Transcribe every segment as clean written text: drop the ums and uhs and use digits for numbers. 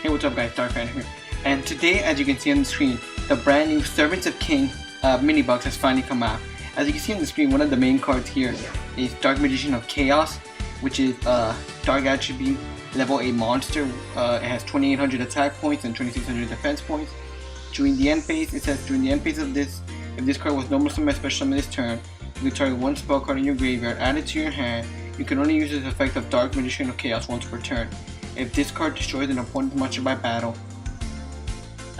Hey, what's up guys, Darkfan here. And today, as you can see on the screen, the brand new Servants of King mini box has finally come out. As you can see on the screen, one of the main cards here is Dark Magician of Chaos, which is a Dark Attribute level 8 monster. It has 2800 attack points and 2600 defense points. During the end phase, it says during the end phase of this, if this card was normal summon, special summon this turn, you can target one spell card in your graveyard, add it to your hand. You can only use this effect of Dark Magician of Chaos once per turn. If this card destroys an opponent's monster by battle,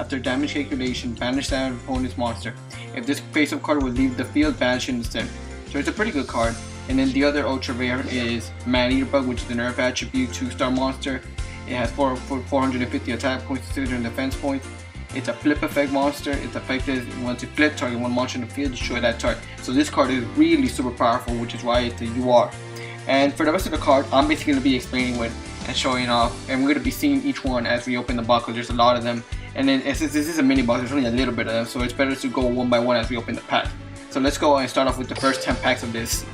after damage calculation, banish that opponent's monster. If this face-up card would leave the field, banish it instead. So it's a pretty good card. And then the other ultra rare is Man-Eater Bug, which is the nerf attribute 2-star monster. It has 450 attack points, 600 defense points. It's a flip effect monster. Its effect is once you flip, target one monster in the field, destroy that target. So this card is really super powerful, which is why it's a UR. And for the rest of the card, I'm basically going to be explaining with and showing off, and we're going to be seeing each one as we open the box, because there's a lot of them. And then since this is a mini box, there's only a little bit of them, so it's better to go one by one as we open the pack. So let's go and start off with the first 10 packs of this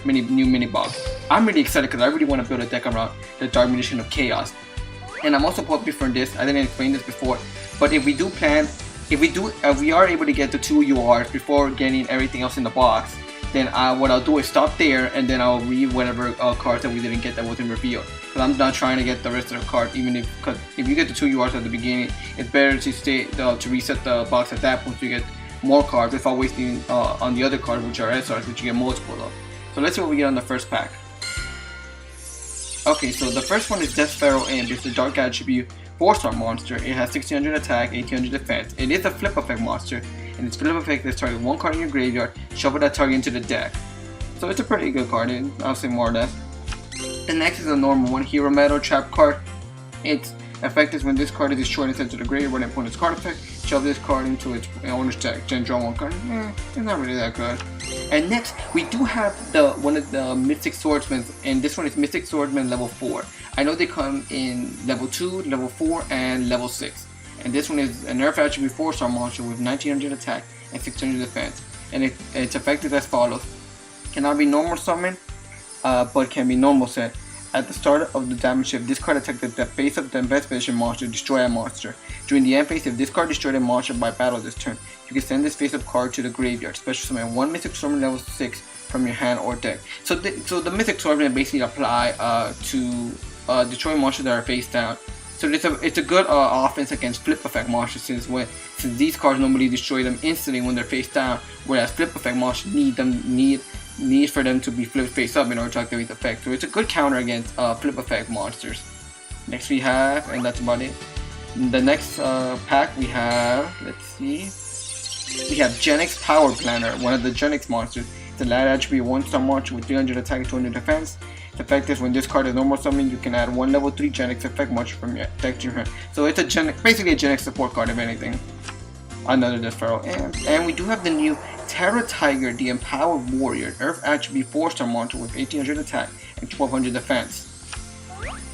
new mini box. I'm really excited because I really want to build a deck around the Dark Magician of Chaos. And I'm also pumped for this. I didn't explain this before, but if we are able to get the 2 URs before getting everything else in the box, then what I'll do is stop there, and then I'll read whatever cards that we didn't get that wasn't revealed. Because I'm not trying to get the rest of the card, even if you get the 2 URs at the beginning, it's better to stay to reset the box at that point so you get more cards without wasting on the other cards, which are SRs, which you get multiple of. So let's see what we get on the first pack. Okay, so the first one is Death Pharaoh Imp. It's the Dark Attribute 4-star monster. It has 1600 attack, 1800 defense. It is a flip effect monster, and its flip effect is target one card in your graveyard, shuffle that target into the deck. So it's a pretty good card, I'll say more or less. The next is a normal one, Hero Metal Trap card. Its effect is when this card is destroyed and sent to the graveyard when an opponent's card effect, shove this card into its owner's deck, then draw one card. It's not really that good. And next, we do have one of the Mystic Swordsmen, and this one is Mystic Swordsman level 4. I know they come in level 2, level 4, and level 6. And this one is a nerf attribute 4-star monster with 1900 attack and 600 defense. And its effect is as follows. Cannot be normal summon, but can be normal set. At the start of the damage shift, this card attacks the face of the investigation monster, destroy a monster. During the end phase, if this card destroyed a monster by battle this turn, you can send this face-up card to the graveyard. Special summon one Mystic Swordsman level 6 from your hand or deck. So the Mystic Swordsman basically apply to destroy monsters that are face down. So it's a good offense against flip effect monsters, since these cards normally destroy them instantly when they're face down, whereas flip effect monsters need for them to be flipped face up in order to activate the effect. So it's a good counter against flip effect monsters. Next we have, and that's about it. In the next pack we have, let's see, we have Genix Power Planner, one of the Genix monsters. It's a light attribute 1-star monster with 300 attack and 200 defense. The effect is when this card is normal summon, you can add one level 3 Genix effect monster from your deck to your hand. So it's basically a Genix support card if anything. Another Death Pharaoh Imp. And we do have the new Terra Tiger, the Empowered Warrior, Earth Attribute 4-star monster with 1800 attack and 1200 defense.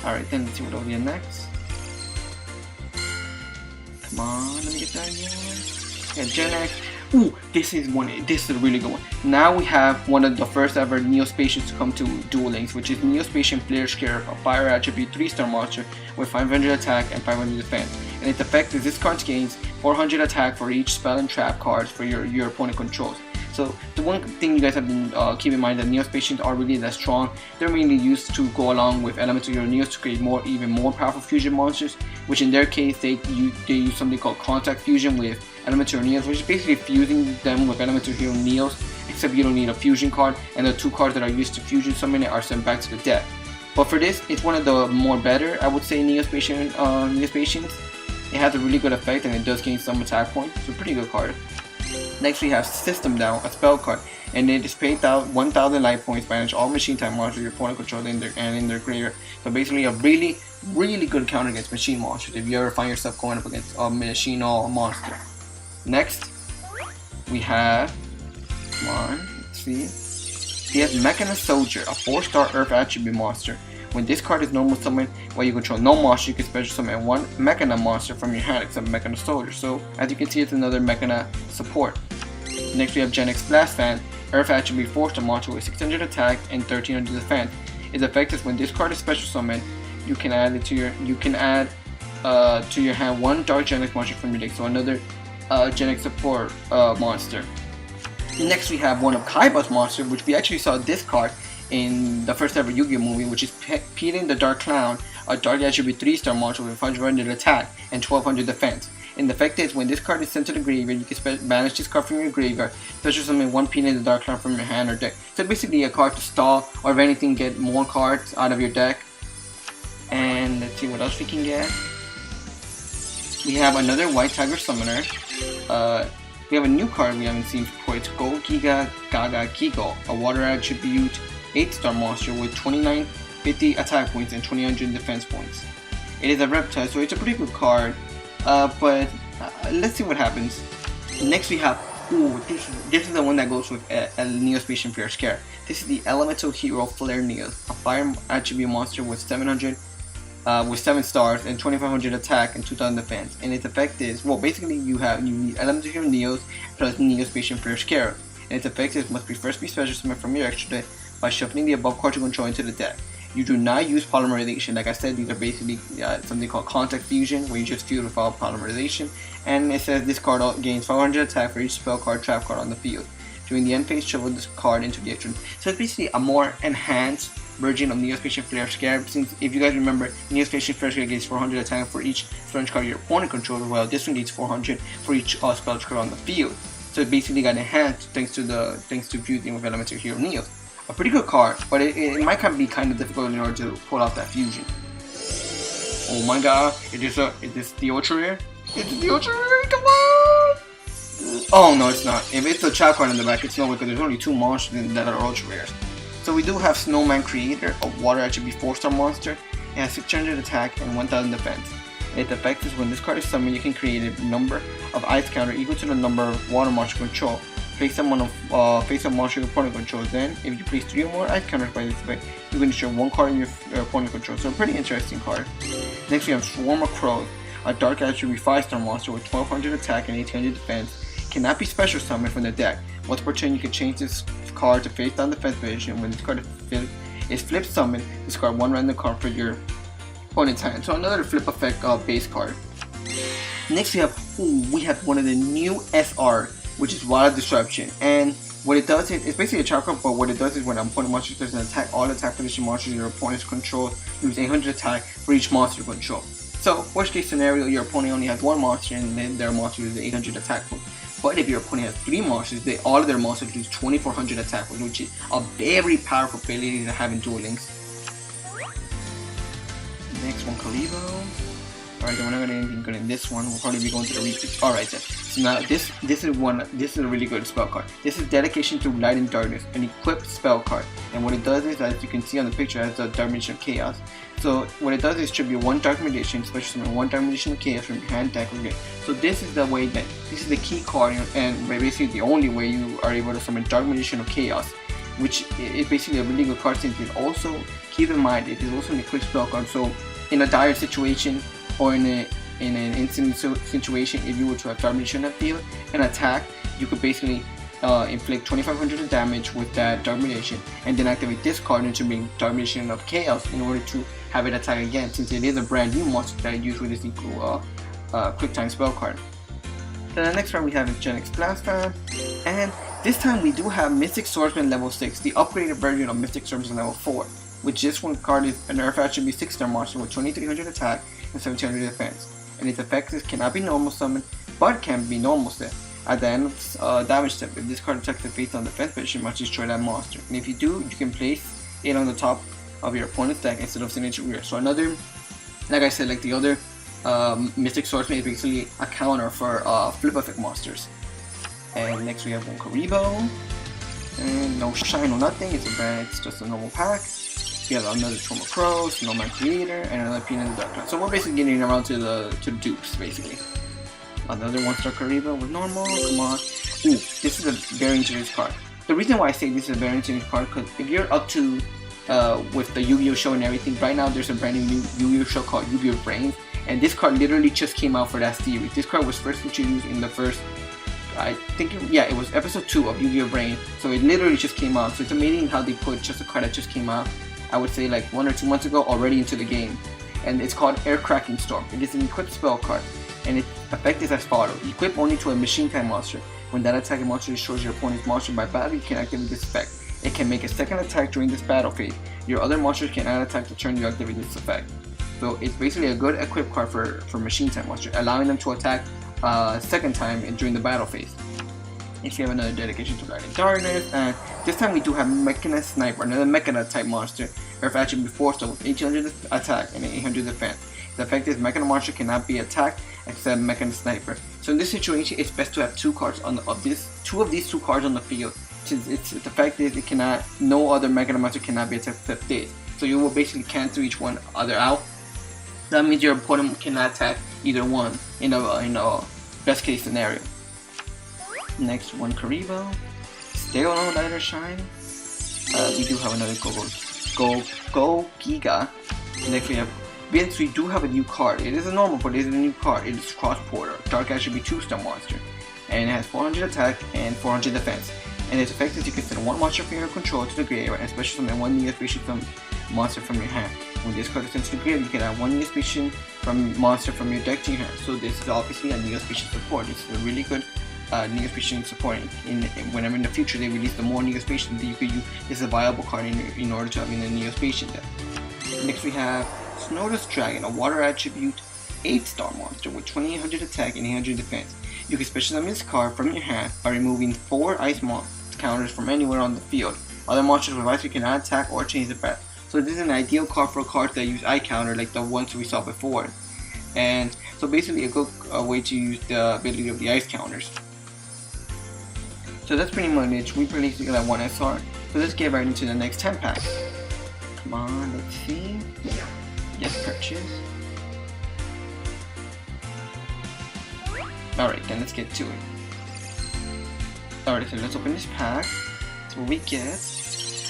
Alright, then let's see what we get next. Come on, let me get that one. Yeah, Genix. Ooh, this is a really good one. Now we have one of the first ever Neospatians to come to Duel Links, which is Neospatian Flare Scarab, a fire attribute 3-star monster with 500 attack and 500 defense. And its effect is this card gains 400 attack for each spell and trap cards for your opponent controls. So the one thing you guys have to keep in mind that Neospatians are really that strong. They're mainly used to go along with elements of your Neos to create even more powerful fusion monsters, which in their case they use something called Contact Fusion with elements of your Neos, which is basically fusing them with elements of your Neos, except you don't need a fusion card, and the 2 cards that are used to fusion summon it are sent back to the deck. But for this, it's one of the more better, I would say, Neospatians. It has a really good effect, and it does gain some attack points. It's a pretty good card. Next we have System Down, a spell card, and it is paid out 1000 life points, banish all machine type monsters your opponent controls in their graveyard. So basically a really good counter against machine monsters if you ever find yourself going up against a machine or monster. Next we have, come on, let's see, we have Mechana Soldier, a 4-star Earth attribute monster. When this card is normal summon, while you control no monster, you can special summon one Mechana monster from your hand except Mechana Soldier. So as you can see, it's another Mechana support. Next we have Genix Blast Fan, Earth attribute 4-star monster with 600 attack and 1300 defense. Its effect is when this card is special summoned, you can add to your hand one Dark Gen X monster from your deck, so another Gen X support monster. Next we have one of Kaiba's monster, which we actually saw this card in the first ever Yu-Gi-Oh movie, which is Peeling the Dark Clown, a Dark Attribute 3-star monster with 500 attack and 1200 defense. And the effect is, when this card is sent to the graveyard, you can banish this card from your graveyard, special summon one Peeling the Dark Clown from your hand or deck. So basically a card to stall, or if anything, get more cards out of your deck. And let's see what else we can get. We have another White Tiger Summoner. We have a new card we haven't seen before. It's Go Giga Gaga Gigo, a Water Attribute 8-star monster with 2950 attack points and 2000 defense points. It is a reptile, so it's a pretty good card. But let's see what happens. Next we have, this is the one that goes with a Neospatian Flare Scare. This is the Elemental Hero Flare Neo, a fire attribute monster with 7 stars and 2500 attack and 2000 defense. And its effect is, well, basically you need Elemental Hero Neos plus Neospatian Flare Scare. And its effect is, must be first be special summoned from your extra deck by shuffling the above card to control into the deck. You do not use polymerization. Like I said, these are basically something called contact fusion, where you just fuse without polymerization. And it says this card gains 500 attack for each spell card, trap card on the field. During the end phase, shuffle this card into the extra. So it's basically a more enhanced version of Neospatian Flare Scare. Since, if you guys remember, Neospatian Flare Scare gains 400 attack for each strange card your opponent controls, while this one gains 400 for each spell card on the field. So it basically got enhanced thanks to fusing with Elemental Hero Neos. A pretty good card, but it might be kind of difficult in order to pull off that fusion. Oh my god, is this the ultra rare? It's the ultra rare, come on! Oh no, it's not. If it's a trap card in the back, it's no way, because there's only 2 monsters that are ultra rares. So we do have Snowman Creator, a Water Attribute 4-star monster. It has 600 attack and 1000 defense. Its effect is, when this card is summoned, you can create a number of ice counter equal to the number of water monster control. Face up monster your opponent controls. Then, if you place 3 or more ice counters by this effect, you can destroy 1 card in your opponent controls. So a pretty interesting card. Next we have Swarm of Crows, a Dark Attribute 5-star monster with 1200 attack and 1800 defense. Cannot be special summoned from the deck. Once per turn, you can change this card to face down defense position. When this card is flip summoned, discard 1 random card for your opponent's hand. So another flip effect base card. Next we have one of the new SR, which is Wild Disruption. And what it does is, it's basically a trap card, but what it does is, when an opponent monster does an attack, all attack position monsters your opponent's control lose 800 attack for each monster control. So, worst case scenario, your opponent only has 1 monster and then their monster loses 800 attack points. But if your opponent has 3 monsters, all of their monsters lose 2400 attack points, which is a very powerful ability to have in Duel Links. Next one, Kalibo. Alright, then we're not going to anything good in this one. We'll probably be going to the repeats. Alright then. So now this is a really good spell card. This is Dedication to Light and Darkness, an equipped spell card. And what it does is, as you can see on the picture, it has the Dark Magician of Chaos. So what it does is tribute 1 Dark Magician, special summon 1 Dark Magician of Chaos from your hand, deck, or game. So this is the key card, and basically the only way you are able to summon Dark Magician of Chaos, which is basically a really good card, since it also, keep in mind, it is also an equipped spell card. So in a dire situation, or in an instant situation, if you were to have Dark Magician on the field and attack, you could basically inflict 2500 damage with that Dark Magician, and then activate this card into being Dark Magician of Chaos in order to have it attack again, since it is a brand new monster that uses with this equal quick time spell card. Then the next round we have is Gen X Blast Fan, and this time we do have Mystic Swordsman level 6, the upgraded version of Mystic Swordsman level 4, which this one card is an Earth Attribute 6-star monster with 2300 attack and 1700 defense. And its effect cannot be normal summoned, but can be normal set. At the end of damage step, if this card attacks the face on defense position, you must destroy that monster. And if you do, you can place it on the top of your opponent's deck instead of sending it to rear. So another, like I said, like the other Mystic Swordsman is basically a counter for flip effect monsters. And next we have one Karibo, and no shine, no nothing. It's just a normal pack. We have another Swarm of Crows, Snowman Creator, and another Peeling the Dark Clown. So we're basically getting around to the dupes, basically. Another 1-star Karibo with normal, come on. Ooh, this is a very interesting card. The reason why I say this is a very interesting card, because if you're up to with the Yu-Gi-Oh show and everything, right now there's a brand new Yu-Gi-Oh show called Yu-Gi-Oh Brains, and this card literally just came out for that series. This card was first introduced in the first, it was episode 2 of Yu-Gi-Oh Brain, so it literally just came out. So it's amazing how they put just a card that just came out, I would say like 1 or 2 months ago, already into the game. and it's called Air Cracking Storm. It is an equipped spell card, and its effect is as follows. Equip only to a machine type monster. When that attacking monster destroys your opponent's monster by battle, you can activate this effect. It can make a second attack during this battle phase. Your other monsters cannot attack the turn you activate this effect. So it's basically a good equip card for machine type monsters, allowing them to attack second time during the battle phase. Next we have another dedication to Light and Darkness, and this time we do have Mechana Sniper, another Mechana type monster. Earth attribute 4 star with 1800 attack and 800 defense. The effect is Mechana monster cannot be attacked except Mechana Sniper. So in this situation, it's best to have two cards two of these cards on the field. Since its effect is no other Mechana monster cannot be attacked except this. So you will basically cancel each one other out. That means your opponent cannot attack either one in a best case scenario. Next one, Karibo. Still no Light or Shine. We do have another Go Giga. Next we have Vince. We do have a new card. It is a normal, but it is a new card. It is Cross Porter. Dark attribute 2-star monster, and it has 400 attack and 400 defense. And its effect is you can send one monster from your control to the graveyard and special summon one Neo Species monster from your hand. When this card is sent to the graveyard, you can add one Neo Species monster from your deck to your hand. So this is obviously a Neo Species support. This is a really good Neo Species support. Whenever in the future they release the more Neo Species that you could use, this is a viable card in order to have in the Neo Species deck. Next we have Snowdust Dragon, a water attribute 8-star monster with 2800 attack and 800 defense. You can special summon this card from your hand by removing 4 ice counters from anywhere on the field. Other monsters with ice you cannot attack or change the path. So this is an ideal card for cards that use ice counter like the ones we saw before. And so basically a good way to use the ability of the ice counters. So that's pretty much it. We released that one SR. So let's get right into the next 10 pack. Come on, let's see. Yes, purchase. Alright, then let's get to it. Alright, so let's open this pack. That's what we get.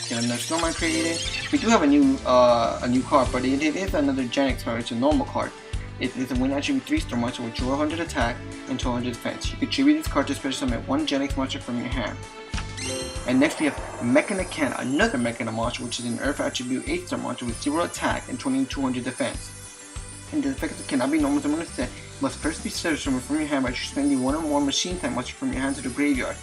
Get another snowman created. We do have a new card, but it is another Genex card. It's a normal card. It is a win attribute 3-star monster with 1200 attack and 1200 defense. You can tribute this card to special summon one Genex monster from your hand. And next we have Mechana Can, another Mechana monster, which is an Earth attribute 8-star monster with 0 attack and 2200 defense. And the effect cannot be normal summon instead. Must first be special summoned from your hand by spending one or more machine type monster from your hand to the graveyard.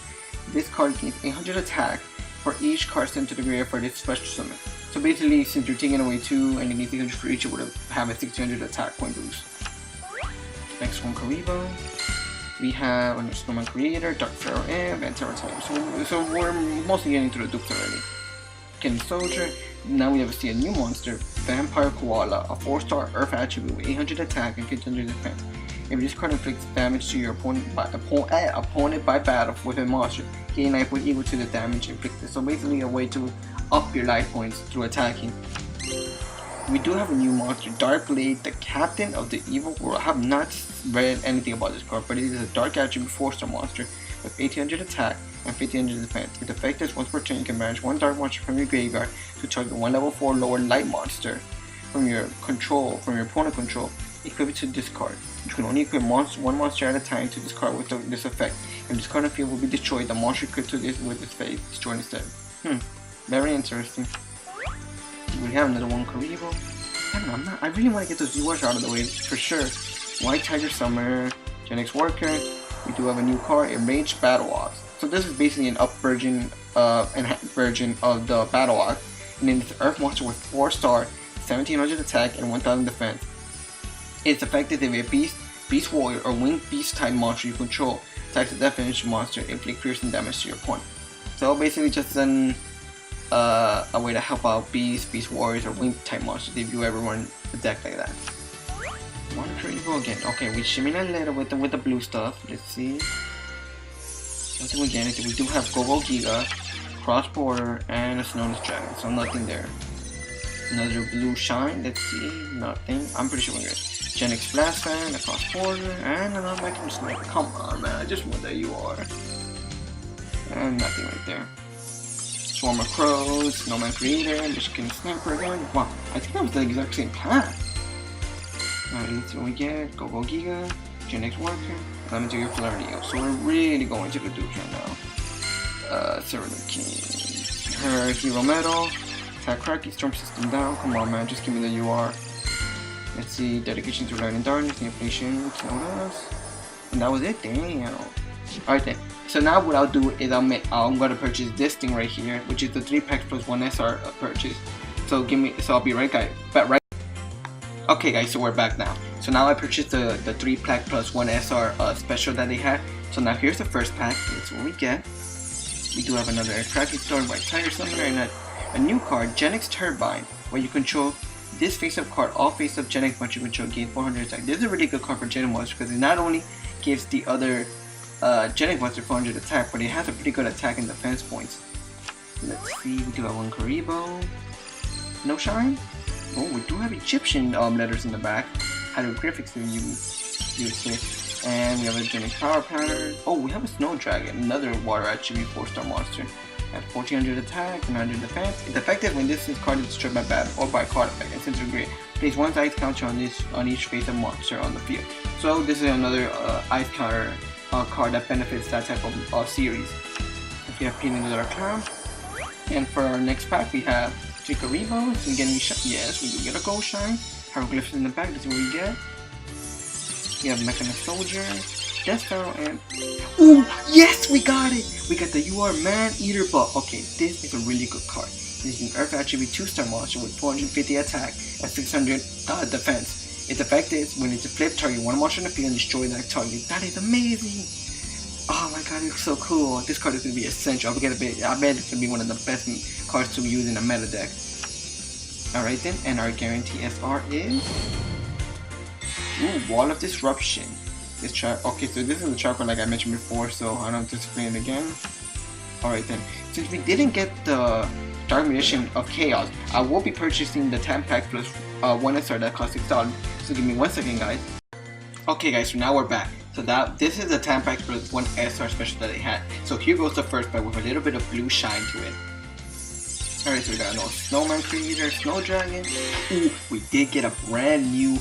This card gains 800 attack for each card sent to the graveyard for this special summon. So basically, since you're taking away 2 and you need 800 for each, you would have a 1600 attack point boost. Next one, Karibo. We have a Snowman Creator, Dark Pharaoh Imp, and Terror Time. So we're mostly getting to the dupes already. Kenny Soldier. Now we have to see a new monster, Vampire Koala, a 4-star Earth attribute with 800 attack and 1500 defense. If this card inflicts damage to your opponent by battle with a monster, gain life points equal to the damage inflicted. So basically a way to up your life points through attacking. We do have a new monster, Dark Blade, the Captain of the Evil World. I have not read anything about this card, but it is a Dark attribute 4-star monster with 1800 attack and 1500 defense. Its effect is once per turn you can banish one dark monster from your graveyard to target one level 4 lower light monster from your opponent control. Equip it to this card. You can only equip one monster at a time to this card with this effect. If this card on the field will be destroyed, the monster equipped to this with its face destroyed instead. Very interesting. We have another one, Karibo. I really want to get those URs out of the way for sure. White Tiger Summer, Genex Worker. We do have a new card, Enraged Battle Ox. So this is basically an enhanced version of the Battle Ox. And then it's an Earth monster with 4-star, 1700 attack, and 1000 defense. It's effective if a beast warrior, or winged beast type monster you control attacks the definition monster and inflict piercing damage to your opponent. So basically just a way to help out beast warriors, or winged type monsters if you ever run a deck like that. One Karibo again. Okay, we shimmy a little with the blue stuff. Let's see. Nothing we get. We do have Go Giga, Cross Border, and a Snowdust Dragon. So nothing there. Another blue shine. Let's see. Nothing. I'm pretty sure we're good. Genex Blast Fan, a Cross Border, and another Mechana Sniper. Come on, man. I just want that you are. And nothing right there. Swarm of Crows, Snowman Creator, Michigan Sniper again. Wow, I think that was the exact same path. Alright, let's see what we get. Go Giga, Genex Worker, Lemon Digger Flirtio. So we're really going to the dupes right now. Serena King. Her Hero Metal. Attack Cracky, Storm System down. Come on, man, just give me the UR. Let's see, dedication to learning darkness, inflation, and that was it. Damn. Alright then. So now what I'll do is I'm gonna purchase this thing right here, which is the 3 packs plus 1 SR purchase. So I'll be right back. Okay guys, so we're back now. So now I purchased the 3 pack plus 1 SR special that they had. So now here's the first pack. That's what we get. We do have another cracking story by Tiger Summoner and a new card, Genix Turbine, where you control this face-up card. All face-up Genix monsters you control gain 400 attack. This is a really good card for Genix monsters because it not only gives the other Genix monster 400 attack, but it has a pretty good attack and defense points. Let's see, we do have one Karibo. No shine? Oh, we do have Egyptian letters in the back. Hieroglyphics to use it. And we have a Genix Power Planner. Oh, we have a Snow Dragon, another water attribute 4-star monster. At 1400 attack and 100 defense. It's effective when this card is destroyed by battle or by card effect and disintegrate. Place 1 ice counter on each face-up monster on the field. So this is another ice counter card that benefits that type of series. If we have Peeling the Dark Clown. And for our next pack we have Chikoribos. So we get any shine? Yes, we do get a gold shine. Hieroglyphs in the back, that's what we get. We have Mechanist Soldier, Death Sparrow, and ooh, yes, we got it! We got the You Are Man Eater buff. Okay, this is a really good card. This is an Earth Attribute 2-star monster with 450 attack and 600 defense. Its effect is when it's a flip, target one monster in the field and destroy that target. That is amazing! Oh my god, it's so cool. This card is going to be essential. I bet it's going to be one of the best cards to use in a meta deck. Alright then, and our guarantee SR is... ooh, Wall of Disruption. This trap. Okay, so this is the trap like I mentioned before, so I don't have to explain it again. Alright then, since we didn't get the Dark Magician of Chaos, I will be purchasing the 10 pack plus 1 SR that costs $6. So give me 1 second, guys. Okay guys, so now we're back. So this is the 10 pack plus 1 SR special that they had. So here goes the first pack with a little bit of blue shine to it. Alright, so we got no Snowman Creator, Snow Dragon. Ooh, we did get a brand new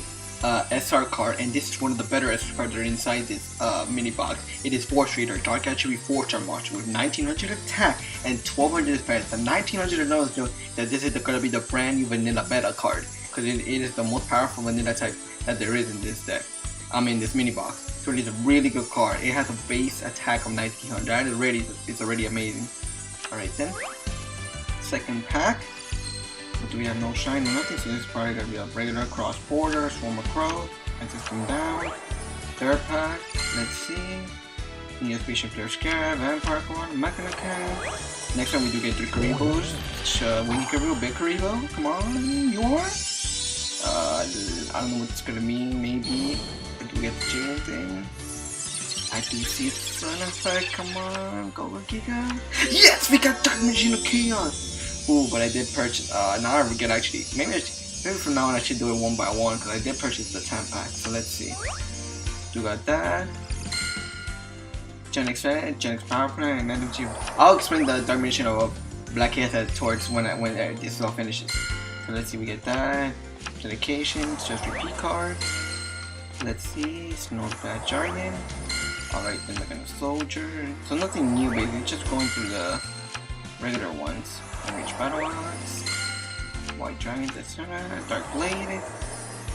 SR card, and this is one of the better SR cards that are inside this mini box. It is Force Reader, Dark Attribute 4-star monster with 1900 attack and 1200 defense. The 1900 knows that this is going to be the brand new vanilla beta card, because it is the most powerful vanilla type that there is in this deck. In this mini box. So it is a really good card. It has a base attack of 1900. That is already amazing. Alright then. Second pack. Do we have no shine or nothing? So this is probably gonna be a regular cross border, Swarm of Crow, and system down. Third pack, let's see. Neospatial Flare Scarab, Vampire Card, Mechana Cannon. Next time we do get 3 Karibos. Winnie Karibo, Big Karibo. Come on, you are? I don't know what it's gonna mean, maybe. But do we get the chain thing? I do see the sun effect, come on, go Giga. Yes, we got Dark Magician of Chaos! Ooh, but I did purchase, now I forget actually, maybe from now on I should do it one by one, because I did purchase the 10 pack, so let's see. Do got that. Genix Power Plant, and then I'll explain the Dark Magician of Black Chaos towards when this all finishes. So let's see, we get that. Dedication, just repeat card. Let's see, Snow Bad Jargon. Alright, then we're gonna Soldier. So nothing new basically, just going through the regular ones. Reach Battle Axe, White Dragons, etc. Dark Blade.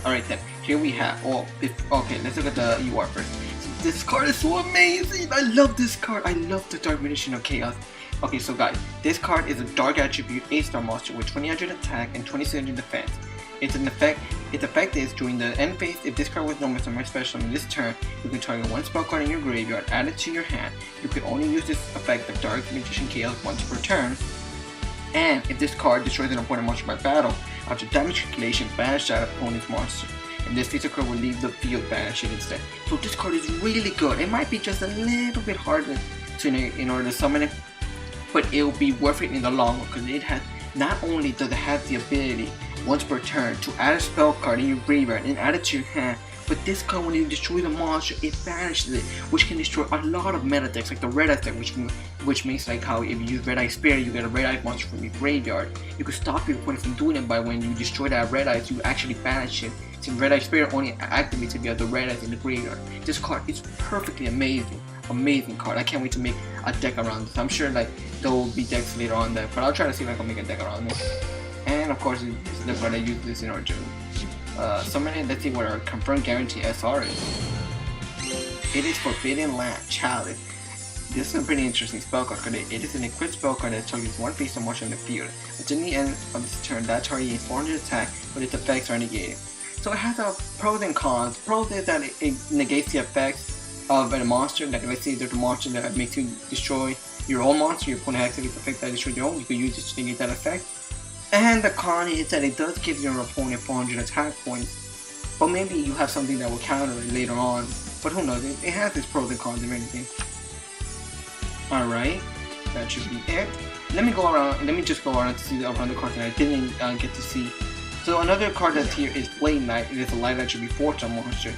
Alright then, here we have, okay, let's look at the UR first. So this card is so amazing! I love this card! I love the Dark Magician of Chaos. Okay, so guys, this card is a Dark Attribute 8-star monster with 2000 attack and 2600 defense. Its effect is during the end phase, if this card was known as my special in this turn, you can target 1 spell card in your graveyard, add it to your hand. You can only use this effect of Dark Magician Chaos once per turn. And if this card destroys an opponent monster by battle, after damage calculation, banish that opponent's monster. And this feature card will leave the field banished instead. So this card is really good. It might be just a little bit harder in order to summon it, but it will be worth it in the long run, because it has, not only does it have the ability once per turn to add a spell card in your graveyard and add it to your hand, but this card, when you destroy the monster, it banishes it, which can destroy a lot of meta decks, like the Red Ice deck, which makes like how if you use Red Ice Spear, you get a Red Ice monster from your graveyard. You can stop your opponent from doing it by when you destroy that Red Ice, you actually banish it. Since Red Ice Spear only activates if you have the Red Ice in the graveyard. This card is perfectly amazing card. I can't wait to make a deck around this. I'm sure like there will be decks later on there, but I'll try to see if I can make a deck around this. And of course, this is the card I use this in order to Summon it. Let's see what our confirmed guarantee SR is. It is Forbidden Land Chalice. This is a pretty interesting spell card because it is an equipped spell card that targets one face or monster in the field. Until the end of this turn, that target gains 400 attack, but its effects are negated. So it has a pros and cons. Pros is that it negates the effects of a monster. Like let's say there's a monster that makes you destroy your own monster, your opponent activates the effect that destroys your own, you can use it to negate that effect. And the con is that it does give your opponent 400 attack points, but maybe you have something that will counter it later on. But who knows, it has its pros and cons and everything. Alright, that should be it. Let me just go around to see the other cards that I didn't get to see. So another card that's here is Blade Knight. It is a light attribute 4-star monster.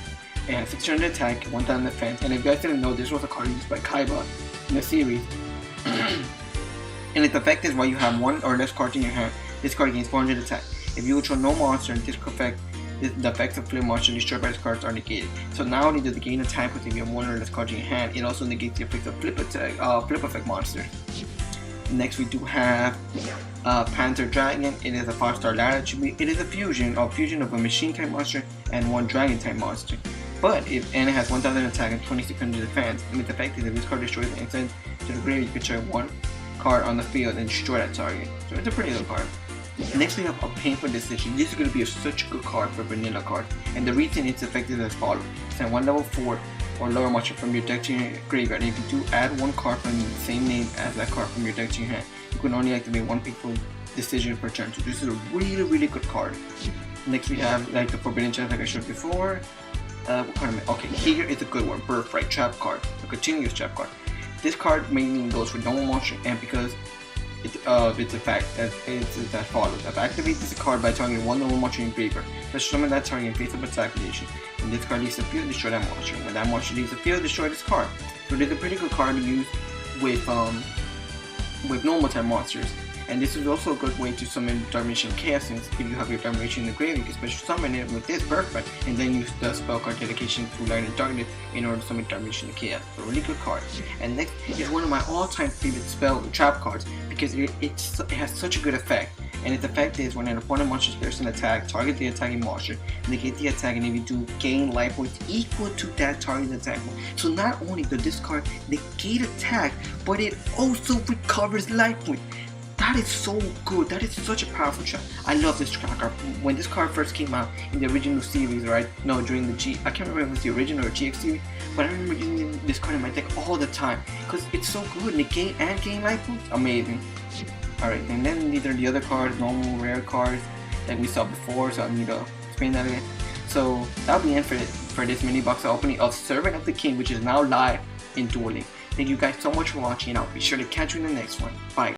It has 600 attack, 1000 defense, and if you guys didn't know, this was a card used by Kaiba in the series. And its effect is while you have one or less cards in your hand, this card gains 400 attack. If you control no monster in this effect, the effects of flip monster destroyed by this cards are negated. So not only does it gain attack if you have one or less cards in your hand, it also negates the effects of flip effect monsters. Next we do have Panther Dragon. It is a 5-star ladder attribute. It is a fusion of a machine type monster and one dragon type monster. But it has 1000 attack and 2600 defense. And its effect is if this card destroys an instant to the grave, you can check one card on the field and destroy that target. So it's a pretty good card. Next we have a Painful Decision. This is going to be such a good card for vanilla cards, and the reason it's effective is as follows. Send one level 4 or lower monster from your deck to your graveyard, and if you do add one card from the same name as that card from your deck to your hand, you can only activate one Painful Decision per turn. So this is a really good card. Next we have like the Forbidden Chest like I showed before. What card am I? Okay, here is a good one, Birthright Trap card, a continuous trap card. This card mainly goes for normal monster, and because its effect it's as follows. If I activate this card by targeting one normal monster in your graveyard, let's summon that target in face of attack condition. When this card leaves the field, destroy that monster. When that monster leaves the field, destroy this card. So it is a pretty good card to use with normal type monsters. And this is also a good way to summon Darmination Chaos, since if you have your Darmination in the grave, you can special summon it with this Birthright, and then use the spell card dedication to Light and Darkness in order to summon Darmination Chaos. So really good card. And next is one of my all-time favorite spell trap cards because it has such a good effect. And its effect is when an opponent monster spares an attack, target the attacking monster, negate the attack, and if you do, gain life points equal to that target attack. So not only does this card negate attack, but it also recovers life points. That is so good. That is such a powerful trap. I love this card. When this card first came out in the original series, right? No, during the I can't remember if it was the original or GX series, but I remember using this card in my deck all the time because it's so good. Negate and gain life points. Amazing. Alright, and then these are the other cards, normal rare cards that we saw before, so I need to explain that again. So that'll be it for this mini box opening of Servant of the King, which is now live in Duel. Thank you guys so much for watching, and I'll be sure to catch you in the next one. Bye.